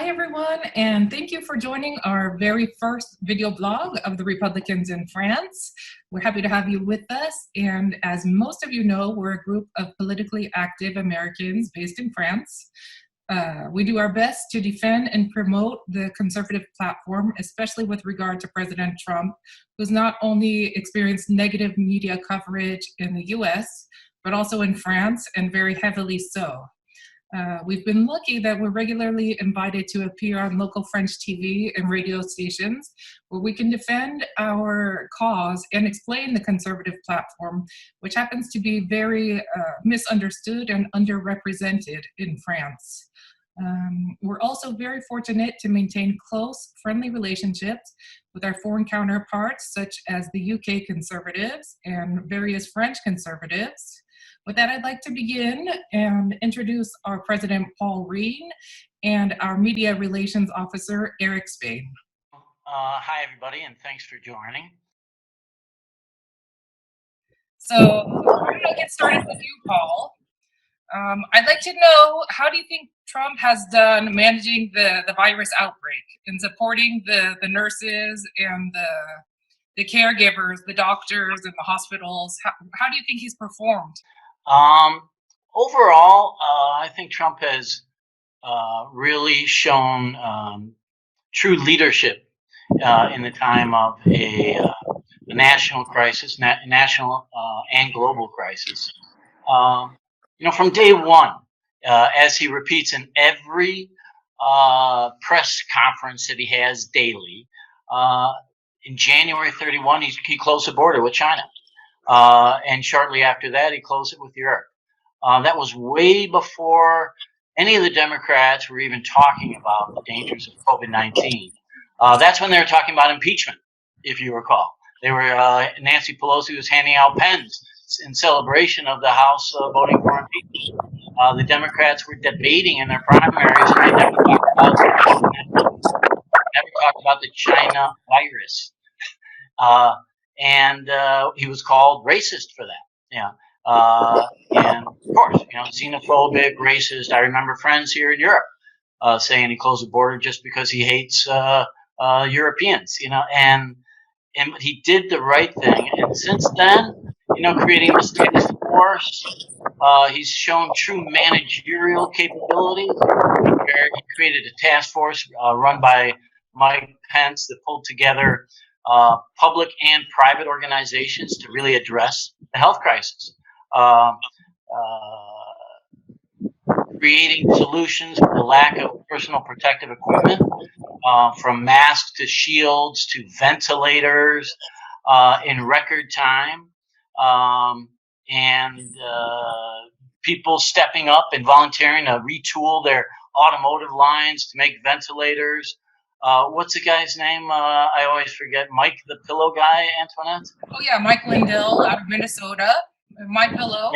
Hi, everyone, and thank you for joining our very first video blog of the Republicans in France. We're happy to have you with us, and as most of you know, we're a group of politically active Americans based in France. We do our best to defend and promote the conservative platform, especially with regard to President Trump, who's not only experienced negative media coverage in the US, but also in France, and very heavily so. We've been lucky that we're regularly invited to appear on local French TV and radio stations where we can defend our cause and explain the conservative platform, which happens to be very misunderstood and underrepresented in France. We're also very fortunate to maintain close, friendly relationships with our foreign counterparts, such as the UK conservatives and various French conservatives. With that, I'd like to begin and introduce our president, Paul Reen, and our media relations officer, Eric Spain. Hi, everybody, and thanks for joining. So we're going to get started with you, Paul. I'd like to know, how do you think Trump has done managing the virus outbreak and supporting the nurses and the caregivers, the doctors and the hospitals? How do you think he's performed? Overall, I think Trump has really shown true leadership in the time of a national crisis, national and global crisis. From day one, as he repeats in every press conference that he has daily, in January 31, he closed the border with China. And shortly after that, he closed it with Europe. That was way before any of the Democrats were even talking about the dangers of COVID-19. That's when they were talking about impeachment, if you recall. They were Nancy Pelosi was handing out pens in celebration of the House voting for impeachment. The Democrats were debating in their primaries, and they never talked about the China virus. And he was called racist for that. Yeah. And of course, xenophobic, racist. I remember friends here in Europe saying he closed the border just because he hates Europeans. And he did the right thing. And since then, creating this task force, he's shown true managerial capabilities. He created a task force run by Mike Pence that pulled together public and private organizations to really address the health crisis. Creating solutions for the lack of personal protective equipment, from masks to shields to ventilators in record time, and people stepping up and volunteering to retool their automotive lines to make ventilators. What's the guy's name? I always forget. Mike the Pillow guy, Antoinette? Oh, yeah, Mike Lindell out of Minnesota. My Pillow.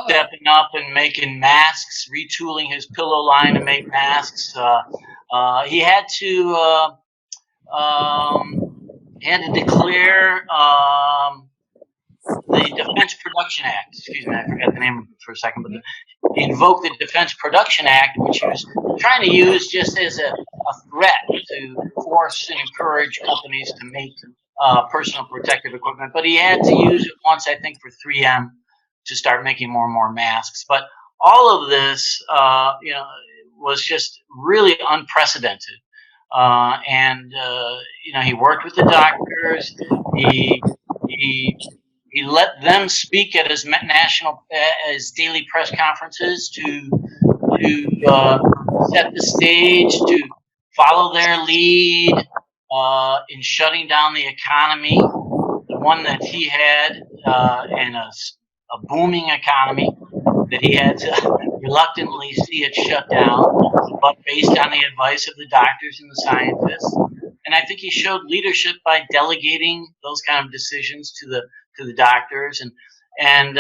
Stepping up and making masks, retooling his pillow line to make masks. He had to declare the Defense Production Act. Excuse me, I forgot the name of it for a second, but he invoked the Defense Production Act, which he was trying to use just as a threat to force and encourage companies to make personal protective equipment. But he had to use it once, I think, for 3M to start making more and more masks. But all of this, was just really unprecedented. He worked with the doctors. He let them speak at his daily press conferences to set the stage, to follow their lead in shutting down the economy, the one that he had, and a booming economy that he had to reluctantly see it shut down, but based on the advice of the doctors and the scientists. And I think he showed leadership by delegating those kind of decisions to the doctors, and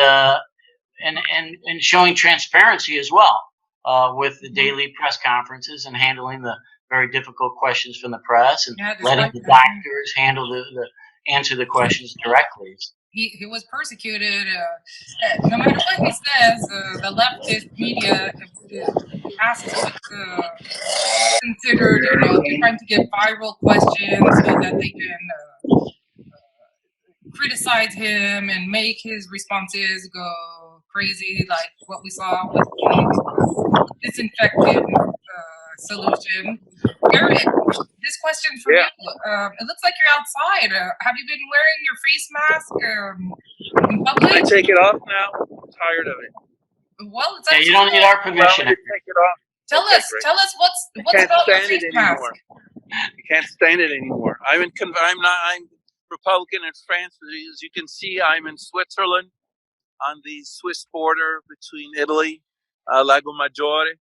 showing transparency as well with the daily press conferences and handling the very difficult questions from the press, and letting the doctors answer the questions directly. He was persecuted. No matter what he says, the leftist media asked considered, they're trying to get viral questions so that they can criticize him and make his responses go crazy, like what we saw with the disinfectant solution. Eric, this question for you. It looks like you're outside. Have you been wearing your face mask in public? Can I take it off now? I'm tired of it. Well, it's you don't need our permission. Take it off. Tell us what's about your face mask. You can't stand it anymore. I'm Republican in France. As you can see, I'm in Switzerland on the Swiss border between Italy, Lago Maggiore,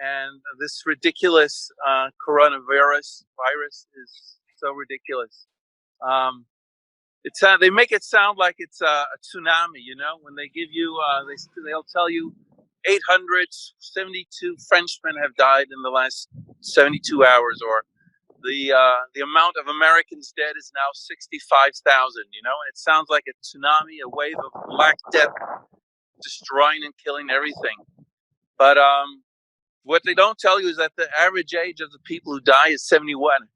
and this ridiculous coronavirus is so ridiculous. They make it sound like it's a tsunami, when they give you, they'll tell you 872 Frenchmen have died in the last 72 hours, or the amount of Americans dead is now 65,000, and it sounds like a tsunami, a wave of black death, destroying and killing everything. But what they don't tell you is that the average age of the people who die is 71,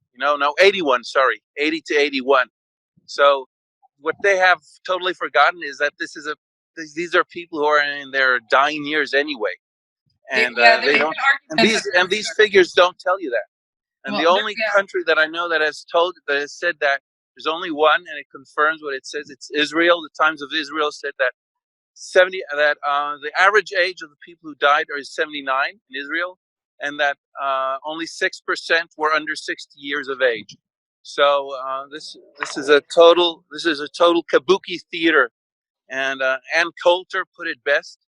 81, sorry, 80 to 81. So what they have totally forgotten is that these are people who are in their dying years anyway. And they don't, and these figures don't tell you that. And the only country that I know that has said that there's only one, and it confirms what it says. It's Israel. The Times of Israel said that the average age of the people who died is 79 in Israel, and that only 6% were under 60 years of age. So this is a total kabuki theater, and Ann Coulter put it best.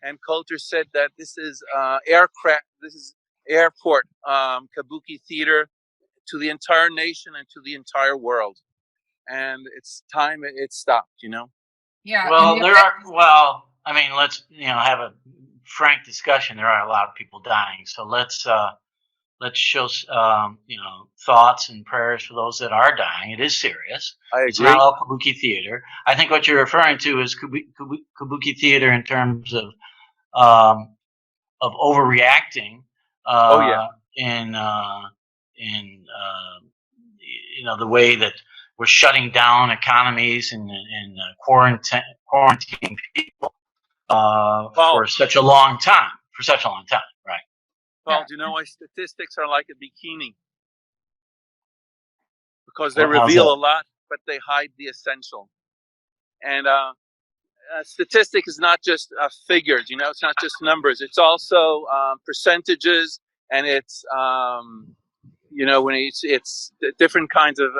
Ann Coulter said that this is airport kabuki theater to the entire nation and to the entire world, and it's time it stopped. Yeah. Well, let's have a frank discussion. There are a lot of people dying, so let's show thoughts and prayers for those that are dying. It is serious. I agree. It's not all kabuki theater. I think what you're referring to is kabuki theater in terms of overreacting. In the way that we're shutting down economies and quarantine people for such a long time. Right? Well, do you know why statistics are like a bikini? Because they reveal a lot, but they hide the essential. And statistic is not just figures, it's not just numbers. It's also percentages, and it's when it's different kinds of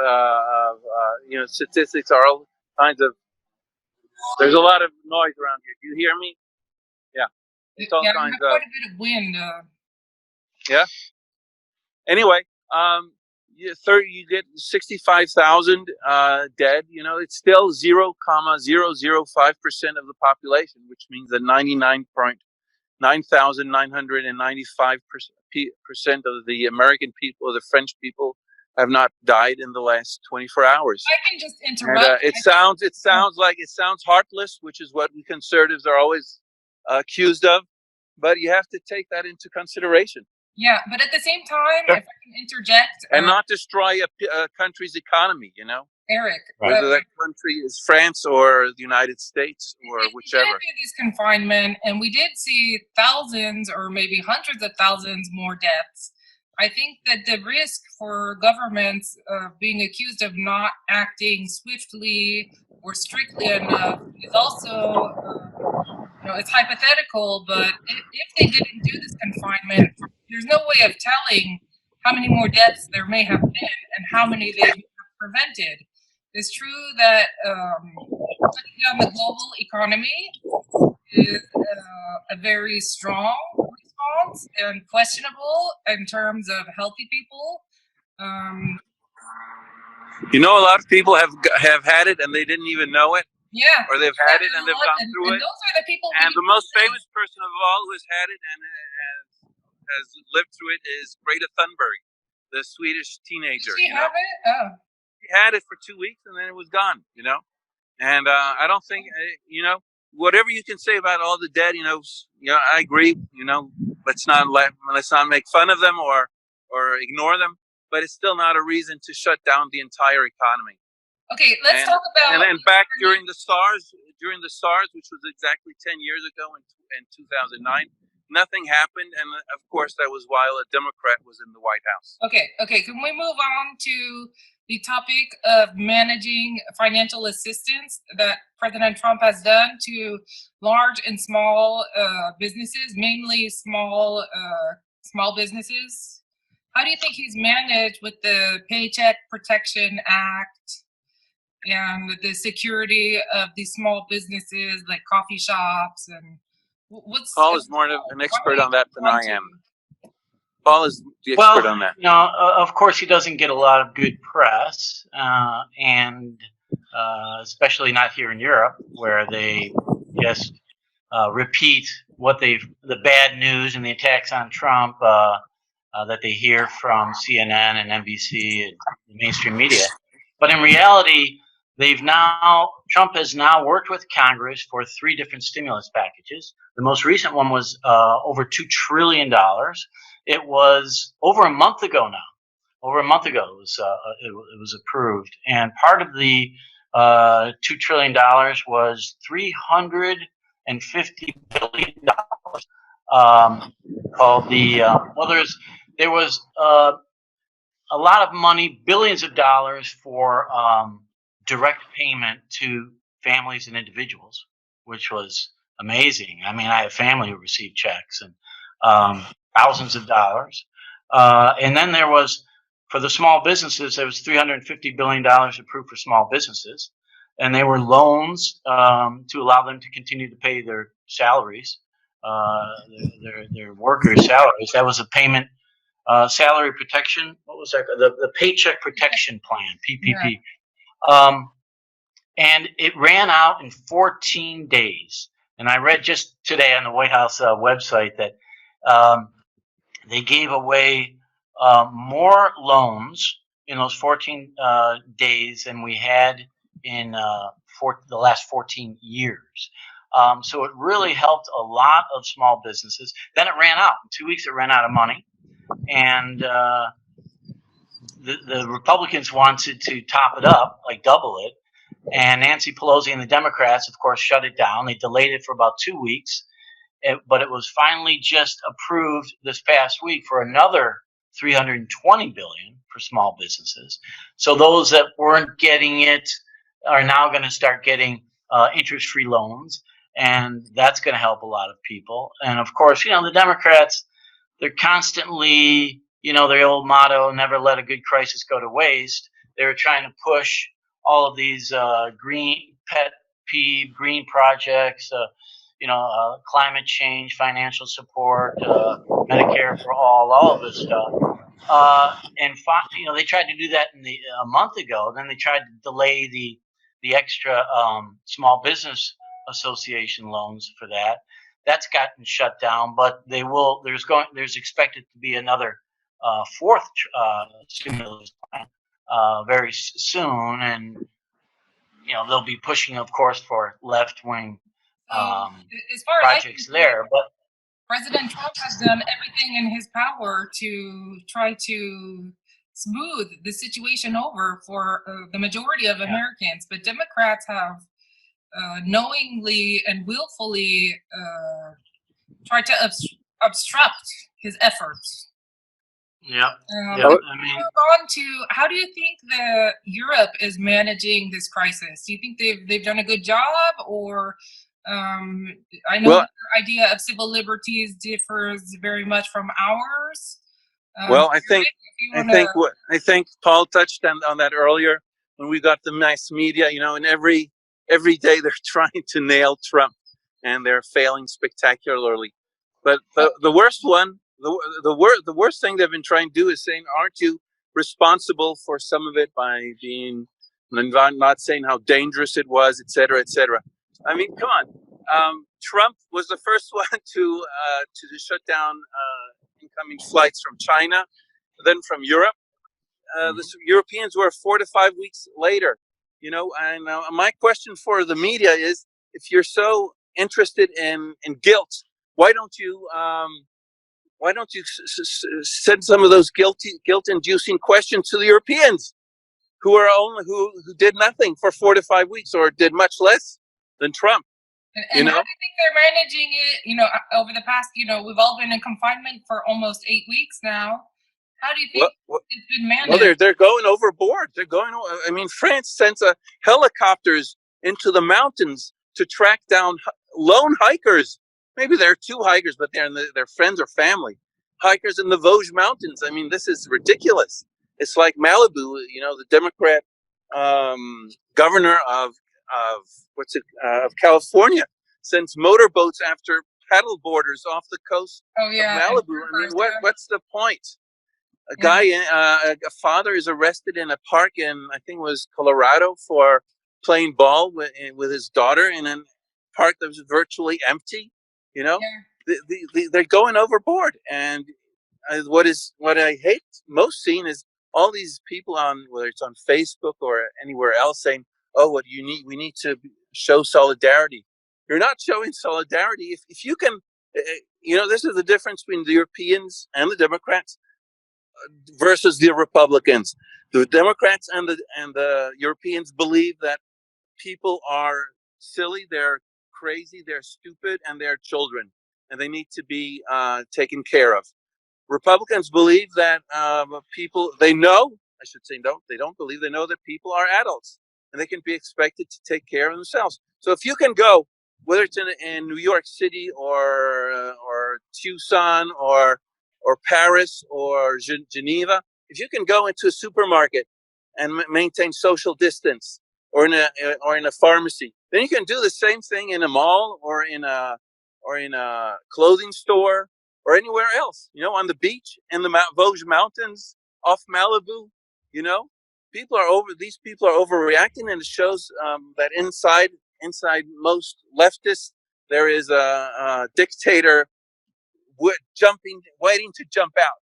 statistics are all kinds of. There's a lot of noise around here. Do you hear me? Yeah. It's all kinds of. Quite a bit of wind. Yeah. Anyway, you get 65,000 dead. It's still 0.005% of the population, which means that 99.9,995% of the American people, or the French people, have not died in the last 24 hours. I can just interrupt. And, it sounds heartless, which is what we conservatives are always accused of, but you have to take that into consideration. Yeah, but at the same time, if I can interject, and not destroy a country's economy, Eric, whether that country is France or the United States or whichever. We did do this confinement, and we did see thousands or maybe hundreds of thousands more deaths. I think that the risk for governments being accused of not acting swiftly or strictly enough is also, it's hypothetical, but if they didn't do this confinement, there's no way of telling how many more deaths there may have been and how many they have prevented. It's true that shutting down the global economy is a very strong response and questionable in terms of healthy people. A lot of people have had it and they didn't even know it. Yeah. Or they've had it and they've gone through it. Those are the people. And the most famous person of all who has had it and has lived through it is Greta Thunberg, the Swedish teenager. Did she have it? Oh. She had it for 2 weeks and then it was gone, And I don't think, whatever you can say about all the dead, I agree, let's not make fun of them or ignore them, but it's still not a reason to shut down the entire economy. Okay, let's talk about. And then back during the SARS, which was exactly 10 years ago in 2009, nothing happened, and of course that was while a Democrat was in the White House. Okay. Can we move on to the topic of managing financial assistance that President Trump has done to large and small businesses, mainly small businesses? How do you think he's managed with the Paycheck Protection Act and the security of these small businesses like coffee shops? And Paul is more of an expert on that than I am. Paul is the expert on that. No, of course he doesn't get a lot of good press, and especially not here in Europe, where they just repeat the bad news and the attacks on Trump that they hear from CNN and NBC and the mainstream media. But in reality, Trump has now worked with Congress for 3 different stimulus packages. The most recent one was over $2 trillion. It was over a month ago now. Over a month ago, it was approved, and part of the $2 trillion was $350 billion. Called the there was a lot of money, billions of dollars for direct payment to families and individuals, which was amazing. I mean, I have family who received checks and thousands of dollars. And then there was, for the small businesses, there was $350 billion approved for small businesses. And they were loans to allow them to continue to pay their salaries, their workers' salaries. That was a payment, salary protection. What was that? The Paycheck Protection Plan, PPP. Yeah. And it ran out in 14 days. And I read just today on the White House website that they gave away more loans in those 14 days than we had in the last 14 years. So it really helped a lot of small businesses. Then it ran out. In 2 weeks, it ran out of money. And the Republicans wanted to top it up, like double it. And Nancy Pelosi and the Democrats, of course, shut it down. They delayed it for about 2 weeks. But it was finally just approved this past week for another $320 billion for small businesses. So those that weren't getting it are now going to start getting interest-free loans, and that's going to help a lot of people. And of course, the Democrats, they're constantly, their old motto, never let a good crisis go to waste. They're trying to push all of these green projects, climate change, financial support, Medicare for all of this stuff. They tried to do that a month ago. Then they tried to delay the extra small business association loans for that. That's gotten shut down, but there's expected to be another 4th stimulus plan very soon, and they'll be pushing, of course, for left-wing as far projects as there. But President Trump has done everything in his power to try to smooth the situation over for the majority of Americans, but Democrats have knowingly and willfully tried to obstruct his efforts. Yeah. Move on to, how do you think that Europe is managing this crisis? Do you think they've done a good job, or I know their idea of civil liberties differs very much from ours. I think Paul touched on that earlier when we got the mass media. And every day they're trying to nail Trump, and they're failing spectacularly. But the worst one. The worst thing they've been trying to do is saying, aren't you responsible for some of it by being not saying how dangerous it was, et cetera, et cetera. I mean, come on. Trump was the first one to shut down incoming flights from China, then from Europe. The Europeans were 4 to 5 weeks later. And my question for the media is, if you're so interested in guilt, why don't you why don't you send some of those guilt-inducing questions to the Europeans, who did nothing for 4 to 5 weeks, or did much less than Trump? And how do you think they're managing it? Over the past, we've all been in confinement for almost 8 weeks now. How do you think it's been managed? Well, they're going overboard. I mean, France sends helicopters into the mountains to track down lone hikers. Maybe there are 2 hikers, but they're friends or family. Hikers in the Vosges Mountains. I mean, this is ridiculous. It's like Malibu. The Democrat governor of California sends motorboats after paddle boarders off the coast of Malibu. I mean, what's the point? A father is arrested in a park in, I think it was Colorado, for playing ball with his daughter in a park that was virtually empty. They're going overboard. And what I hate most seeing is all these people whether it's on Facebook or anywhere else, saying, "Oh, we need to show solidarity." You're not showing solidarity if you can. This is the difference between the Europeans and the Democrats versus the Republicans. The Democrats and the Europeans believe that people are silly, they're crazy, they're stupid, and they're children, and they need to be taken care of. Republicans believe that they know that people are adults and they can be expected to take care of themselves. So if you can go, whether it's in New York City or Tucson or Paris or Geneva, if you can go into a supermarket and maintain social distance, or in a pharmacy, then you can do the same thing in a mall or in a clothing store or anywhere else. On the beach, in the Vosges Mountains, off Malibu. These people are overreacting, and it shows that inside most leftists there is a dictator waiting to jump out.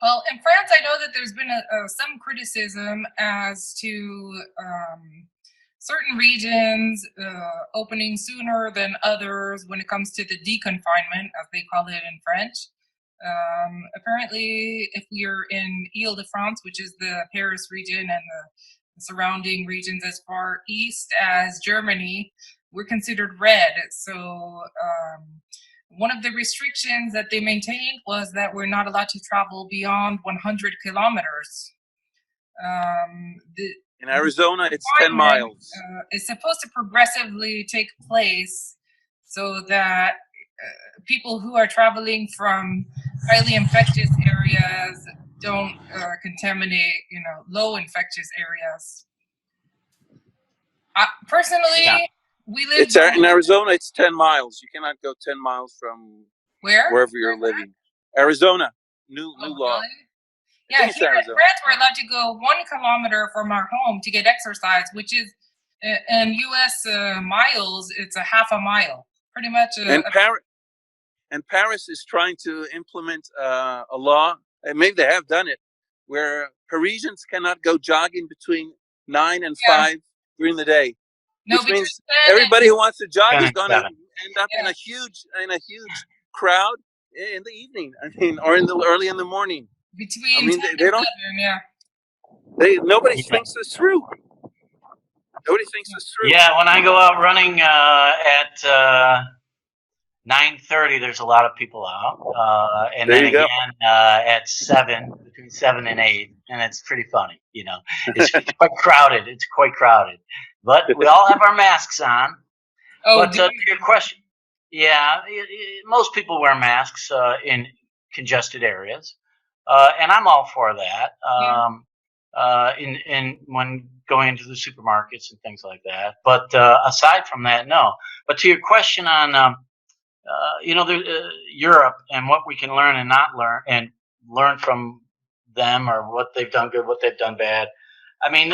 Well, in France, I know that there's been some criticism as to certain regions opening sooner than others when it comes to the deconfinement, as they call it in French. Apparently, if we're in Ile-de-France, which is the Paris region and the surrounding regions as far east as Germany, we're considered red. So one of the restrictions that they maintained was that we're not allowed to travel beyond 100 kilometers. In Arizona, it's 10 miles. It's supposed to progressively take place so that people who are traveling from highly infectious areas don't contaminate, low infectious areas. Personally, we live in Arizona. It's 10 miles. You cannot go 10 miles from wherever you're living. Arizona, new law. Really? Yeah, here in France, we're allowed to go 1 kilometer from our home to get exercise, which is in U.S. Miles, it's a half a mile, pretty much. And Paris is trying to implement a law, and maybe they have done it, where Parisians cannot go jogging between 9 and 5 during the day. No, which means everybody who wants to jog is going to end up in a huge crowd in the evening. Or early in the morning. Between they don't. Nobody thinks this through. Nobody thinks this through. Yeah, when I go out running at 9:30, there's a lot of people out, and then again at 7, between 7 and 8, and it's pretty funny. It's quite crowded. It's quite crowded, but we all have our masks on. But to your question, most people wear masks in congested areas, and I'm all for that. In when going into the supermarkets and things like that. But aside from that, no. But to your question on Europe and what we can learn and not learn, and learn from them, or what they've done good, what they've done bad. I mean,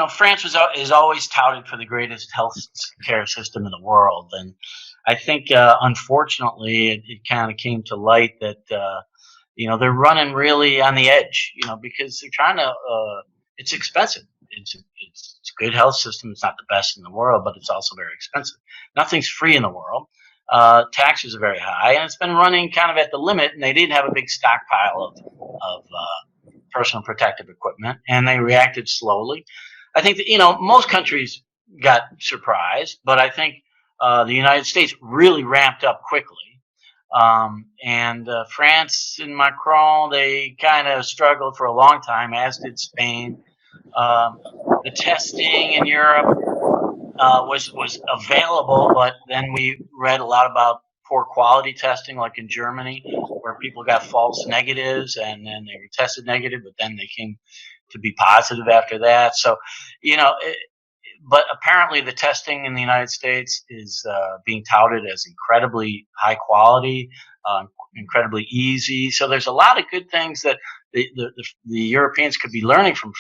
France is always touted for the greatest health care system in the world, and I think unfortunately it kind of came to light that they're running really on the edge, because they're trying to. It's expensive. It's a good health system. It's not the best in the world, but it's also very expensive. Nothing's free in the world. taxes are very high, and it's been running kind of at the limit. And they didn't have a big stockpile of personal protective equipment, and they reacted slowly. I think that most countries got surprised, but I think the United States really ramped up quickly. And France and Macron, they kind of struggled for a long time, as did Spain. The testing in Europe was available, but then we read a lot about poor quality testing, like in Germany, where people got false negatives and then they were tested negative, but then they came to be positive after that. So, but apparently the testing in the United States is being touted as incredibly high quality, incredibly easy. So there's a lot of good things that the Europeans could be learning from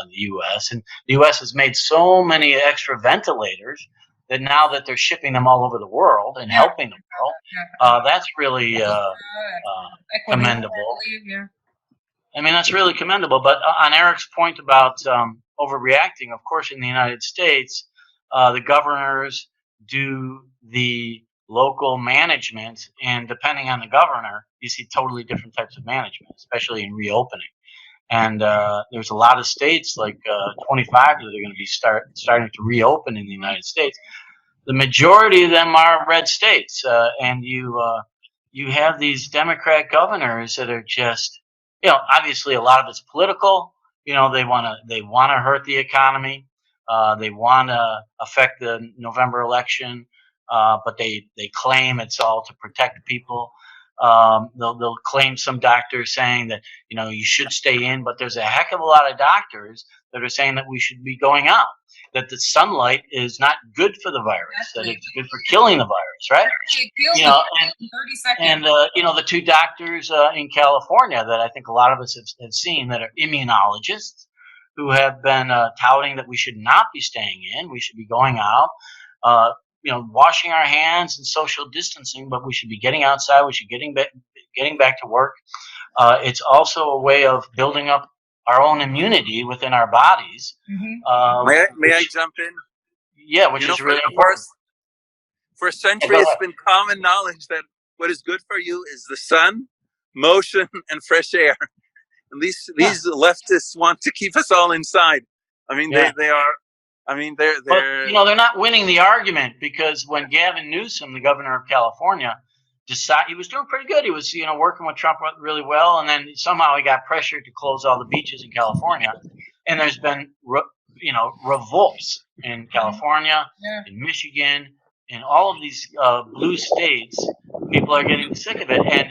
the U.S. And the U.S. has made so many extra ventilators that now that they're shipping them all over the world and helping the world, that's really commendable. I mean, that's really commendable. But on Eric's point about overreacting, of course, in the United States, the governors do the local management, and depending on the governor, you see totally different types of management, especially in reopening. And there's a lot of states, like 25, that are going to be starting to reopen in the United States. The majority of them are red states, and you have these Democrat governors that are just, obviously a lot of it's political. They want to hurt the economy. They want to affect the November election, but they claim it's all to protect people. They'll claim some doctors saying that you should stay in, but there's a heck of a lot of doctors that are saying that we should be going out. That the sunlight is not good for the virus. That it's good for killing the virus, right? In 30 seconds. And the two doctors in California that I think a lot of us have seen that are immunologists who have been touting that we should not be staying in. We should be going out. Washing our hands and social distancing, but we should be getting outside. We should getting back to work. It's also a way of building up our own immunity within our bodies. Mm-hmm. May I jump in? Yeah, which is really important. For a century, it's been common knowledge that what is good for you is the sun, motion, and fresh air. And these leftists want to keep us all inside. I mean, they are. I mean, they're. But, they're not winning the argument, because when Gavin Newsom, the governor of California, he was doing pretty good. He was, working with Trump really well, and then somehow he got pressured to close all the beaches in California. And there's been, revolts in California, in Michigan, in all of these blue states. People are getting sick of it,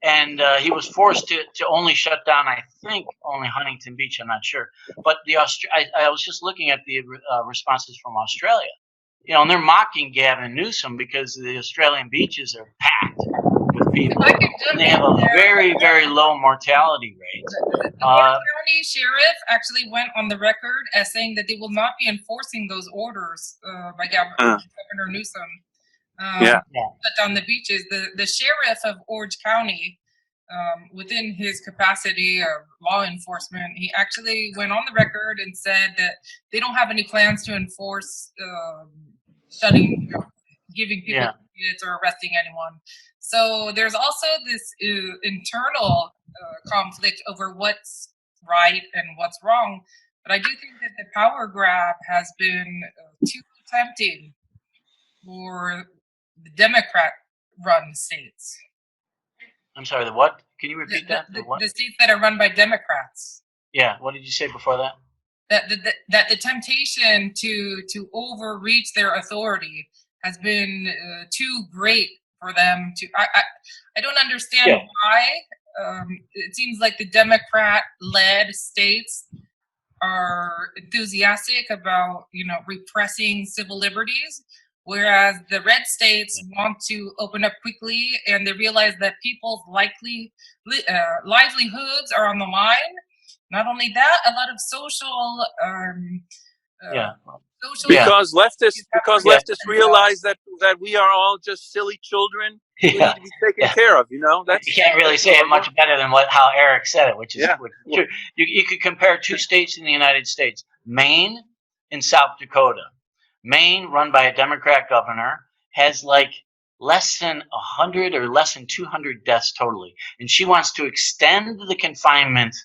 and he was forced to only shut down, I think, only Huntington Beach. I'm not sure, but I was just looking at the responses from Australia. And they're mocking Gavin Newsom because the Australian beaches are packed with people. And they have a very, very low mortality rate. The county sheriff actually went on the record as saying that they will not be enforcing those orders by Governor Newsom. Shut down the beaches. The sheriff of Orange County, within his capacity of law enforcement, he actually went on the record and said that they don't have any plans to enforce giving people tickets or arresting anyone. So there's also this internal conflict over what's right and what's wrong. But I do think that the power grab has been too tempting for the Democrat-run states. I'm sorry, the what? Can you repeat that? The states that are run by Democrats. Yeah, what did you say before that? That the temptation to overreach their authority has been too great for them to. I don't understand why. It seems like the Democrat-led states are enthusiastic about repressing civil liberties, whereas the red states want to open up quickly, and they realize that people's livelihoods are on the line. Not only that, a lot of social because leftists realize that we are all just silly children who need to be taken care of. That's, you can't really say it much better than how Eric said it, which is true. You could compare two states in the United States, Maine and South Dakota. Maine, run by a Democrat governor, has like less than 100 or less than 200 deaths totally. And she wants to extend the confinement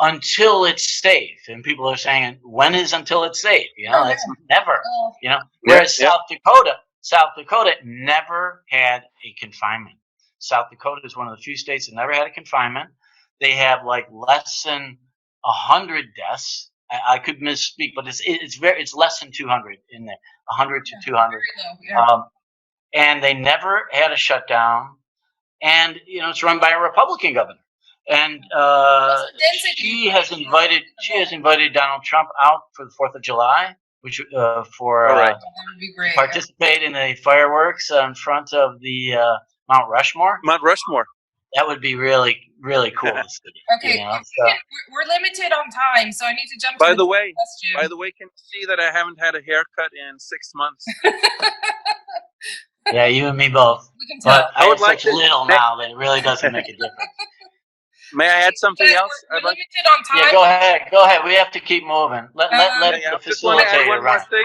until it's safe. And people are saying, when is until it's safe? You know, that's never, you know. Whereas South Dakota never had a confinement. South Dakota is one of the few states that never had a confinement. They have like less than 100 deaths. I could misspeak, but it's less than 200 in there, 100 to 200. And they never had a shutdown. And you know, it's run by a Republican governor. And she has invited Donald Trump out for the 4th of July, which participate in the fireworks in front of the Mount Rushmore. Mount Rushmore. That would be really, really cool to see. Okay, you know? we're limited on time, so I need to jump. By the way, can you see that I haven't had a haircut in 6 months? Yeah, you and me both. We can tell. But I would like little now that it really doesn't make a difference. May I add something else? We're limited on time. Yeah, go ahead. We have to keep moving. Let the just want to add one facilitator more run. thing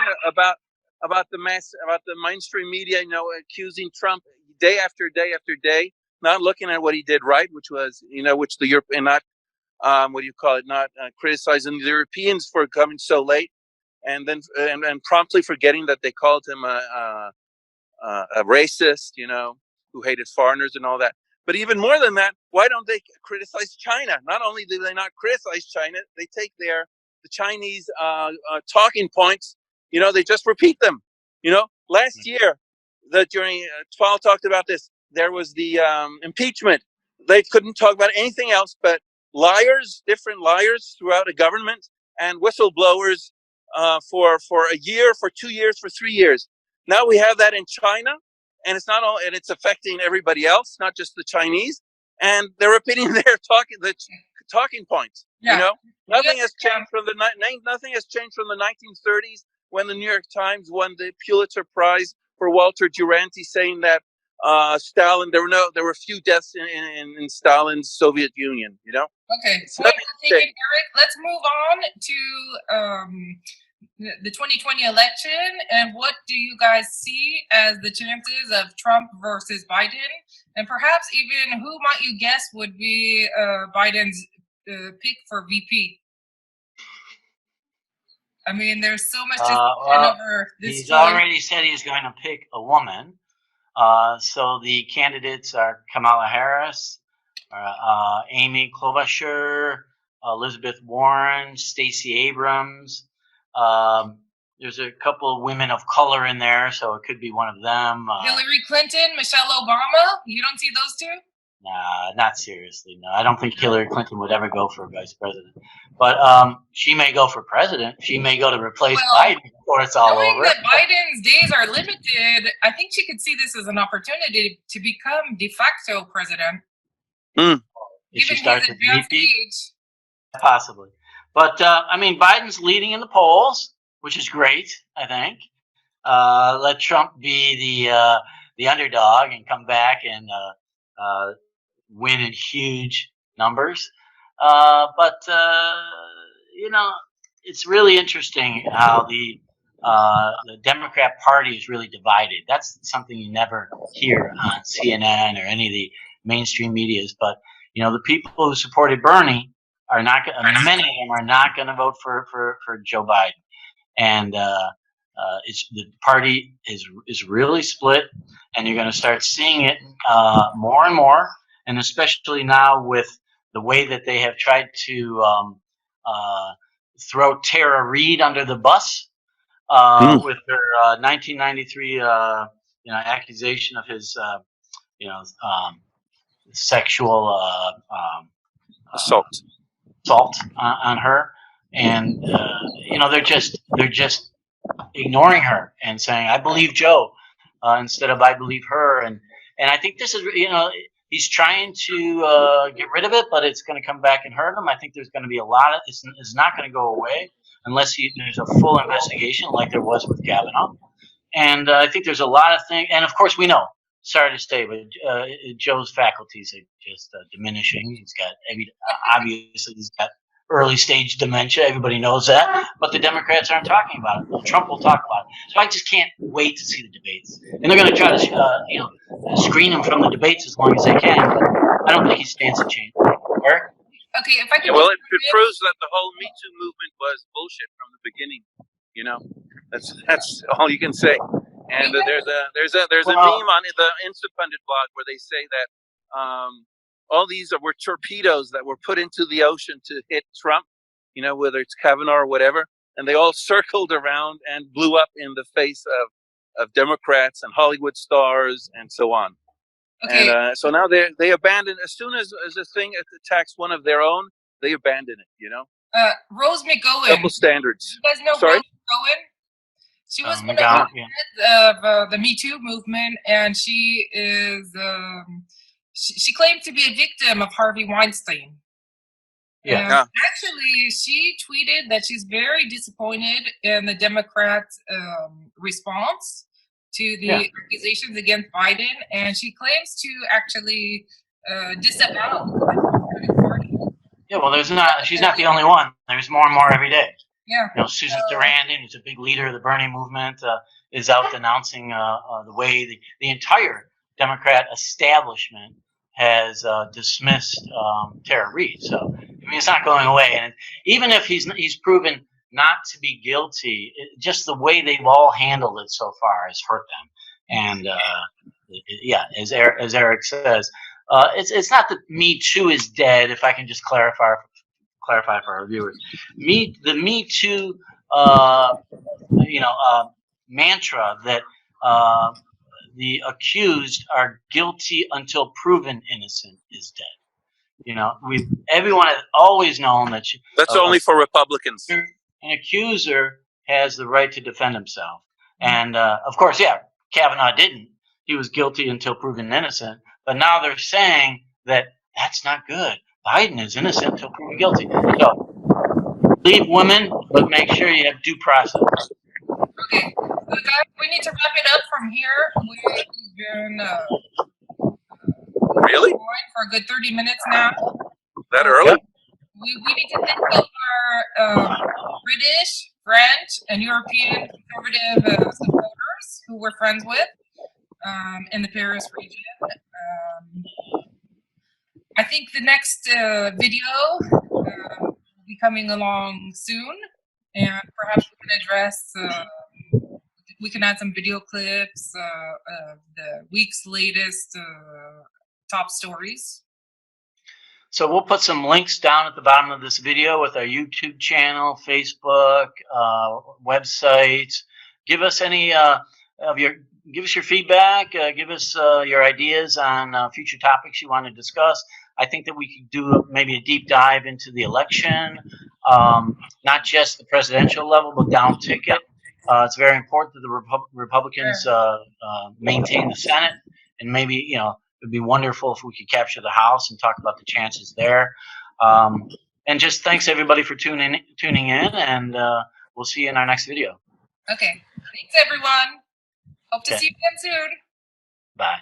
about the mainstream media, you know, accusing Trump day after day after day, not looking at what he did right, which was, you know, which the European, not criticizing the Europeans for coming so late, and then and promptly forgetting that they called him a racist, you know, who hated foreigners and all that. But even more than that, why don't they criticize China? Not only do they not criticize China, they take the Chinese talking points, you know, they just repeat them. You know, last year, during Paul talked about this, there was the impeachment. They couldn't talk about anything else but liars, different liars throughout a government, and whistleblowers for a year, for 2 years, for 3 years. Now we have that in China, and it's not all, and it's affecting everybody else, not just the Chinese. And they're repeating their talking points. Yeah. You know, nothing has changed from the 1930s when the New York Times won the Pulitzer Prize for Walter Duranty, saying that Stalin, there were few deaths in Stalin's Soviet Union. You know. Okay, Eric, let's move on to the 2020 election, and what do you guys see as the chances of Trump versus Biden, and perhaps even who might you guess would be Biden's pick for VP? I mean, there's so much over this. He's already said he's going to pick a woman. So the candidates are Kamala Harris, Amy Klobuchar, Elizabeth Warren, Stacey Abrams. There's a couple of women of color in there, so it could be one of them. Hillary Clinton, Michelle Obama. You don't see those two? Nah, not seriously. No, I don't think Hillary Clinton would ever go for vice president. But she may go for president. She may go to replace Biden before it's all over. Knowing that Biden's days are limited, I think she could see this as an opportunity to become de facto president. If she starts at VP, possibly. But I mean, Biden's leading in the polls, which is great. I think. Let Trump be the underdog and come back and win in huge numbers. But you know, it's really interesting how the Democrat Party is really divided. That's something you never hear on CNN or any of the mainstream medias. But you know, the people who supported Bernie are not. Many of them are not going to vote for Joe Biden, and it's the party is really split, and you're going to start seeing it more and more, and especially now with the way that they have tried to throw Tara Reid under the bus with her 1993 accusation of his sexual assault on her, and they're just ignoring her and saying I believe Joe instead of I believe her, and I think this is he's trying to get rid of it, but it's going to come back and hurt him. I think there's going to be a lot of it's not going to go away unless there's a full investigation like there was with Kavanaugh, and I think there's a lot of things, and of course we know. Sorry to say, but Joe's faculties are just diminishing. He's got obviously he's got early stage dementia. Everybody knows that, but the Democrats aren't talking about it. Trump will talk about it. So I just can't wait to see the debates. And they're going to try to, screen him from the debates as long as they can. But I don't think he stands a chance. Eric? Okay, if I could. Yeah, well, it proves that the whole Me Too movement was bullshit from the beginning. That's all you can say. And there's a meme on the Instapundit blog where they say that all these were torpedoes that were put into the ocean to hit Trump, whether it's Kavanaugh or whatever, and they all circled around and blew up in the face of Democrats and Hollywood stars and so on. Okay. And so now they abandon, as soon as a thing attacks one of their own, they abandon it. Rose McGowan. Double standards. You guys know Sorry? Rose McGowan? She was one of the heads of the Me Too movement, and she is she claimed to be a victim of Harvey Weinstein. Yeah. Actually, she tweeted that she's very disappointed in the Democrats' response to the accusations against Biden, and she claims to actually disavow the Democratic Party. Yeah, well, she's not the only one. There's more and more every day. Yeah. Susan Sarandon, who's a big leader of the Bernie movement, is out denouncing the way the entire Democrat establishment has dismissed Tara Reade. So, it's not going away. And even if he's proven not to be guilty, just the way they've all handled it so far has hurt them. And as Eric says, it's not that Me Too is dead. If I can just clarify for our viewers, the Me Too, mantra that the accused are guilty until proven innocent is dead. Everyone has always known that that's only for Republicans. An accuser has the right to defend himself, and of course, Kavanaugh didn't. He was guilty until proven innocent. But now they're saying that that's not good. Biden is innocent until proven guilty. So leave women, but make sure you have due process. Okay, so guys, we need to wrap it up from here. We've been really for a good 30 minutes now. That early? We need to thank all our British, French, and European conservative supporters who we're friends with in the Paris region. I think the next video will be coming along soon, and perhaps we can address, we can add some video clips of the week's latest top stories. So we'll put some links down at the bottom of this video with our YouTube channel, Facebook, websites. Give us any give us your feedback. Give us your ideas on future topics you want to discuss. I think that we could do maybe a deep dive into the election, not just the presidential level, but down ticket. It's very important that the Republicans maintain the Senate, and maybe it'd be wonderful if we could capture the House and talk about the chances there. And just thanks everybody for tuning in, and we'll see you in our next video. Okay, thanks everyone. Hope to see you again soon. Bye.